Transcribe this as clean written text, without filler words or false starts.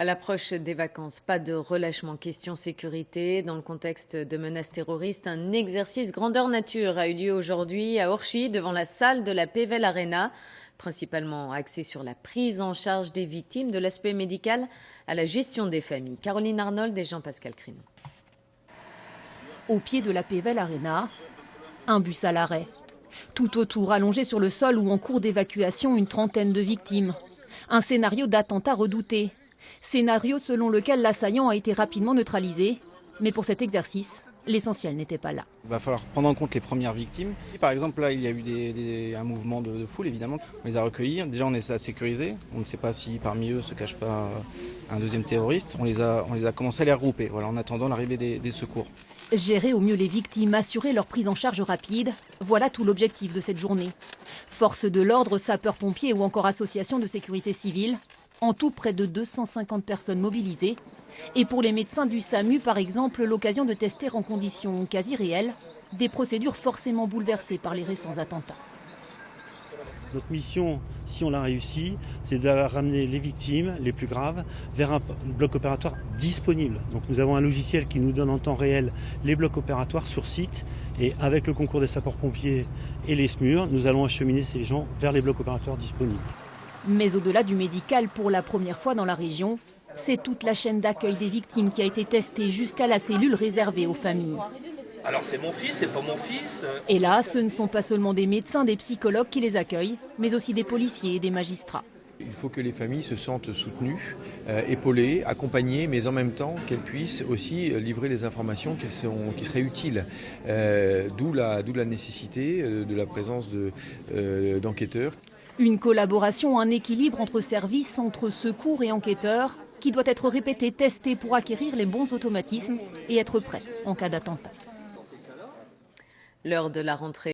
À l'approche des vacances, pas de relâchement question sécurité. Dans le contexte de menaces terroristes, un exercice grandeur nature a eu lieu aujourd'hui à Orchies devant la salle de la Pével Arena, principalement axé sur la prise en charge des victimes, de l'aspect médical à la gestion des familles. Caroline Arnold et Jean-Pascal Crino. Au pied de la Pével Arena, un bus à l'arrêt. Tout autour, allongé sur le sol ou en cours d'évacuation, une trentaine de victimes. Un scénario d'attentat redouté. Scénario selon lequel l'assaillant a été rapidement neutralisé. Mais pour cet exercice, l'essentiel n'était pas là. Il va falloir prendre en compte les premières victimes. Par exemple, là, il y a eu un mouvement de foule, évidemment. On les a recueillis. Déjà, on essaie à sécuriser. On ne sait pas si parmi eux ne se cache pas un deuxième terroriste. On les a commencé à les regrouper, voilà, en attendant l'arrivée des secours. Gérer au mieux les victimes, assurer leur prise en charge rapide, voilà tout l'objectif de cette journée. Forces de l'ordre, sapeurs-pompiers ou encore associations de sécurité civile, en tout près de 250 personnes mobilisées. Et pour les médecins du SAMU, par exemple, l'occasion de tester en conditions quasi réelles des procédures forcément bouleversées par les récents attentats. Notre mission, si on l'a réussi, c'est de ramener les victimes les plus graves vers un bloc opératoire disponible. Donc nous avons un logiciel qui nous donne en temps réel les blocs opératoires sur site. Et avec le concours des sapeurs-pompiers et les SMUR, nous allons acheminer ces gens vers les blocs opératoires disponibles. Mais au-delà du médical, pour la première fois dans la région, c'est toute la chaîne d'accueil des victimes qui a été testée jusqu'à la cellule réservée aux familles. Alors c'est mon fils, c'est pas mon fils. Et là, ce ne sont pas seulement des médecins, des psychologues qui les accueillent, mais aussi des policiers et des magistrats. Il faut que les familles se sentent soutenues, épaulées, accompagnées, mais en même temps qu'elles puissent aussi livrer les informations qui seraient utiles. D'où la nécessité de la présence d'enquêteurs. Une collaboration, un équilibre entre services, entre secours et enquêteurs, qui doit être répété, testé pour acquérir les bons automatismes et être prêt en cas d'attentat. L'heure de la rentrée.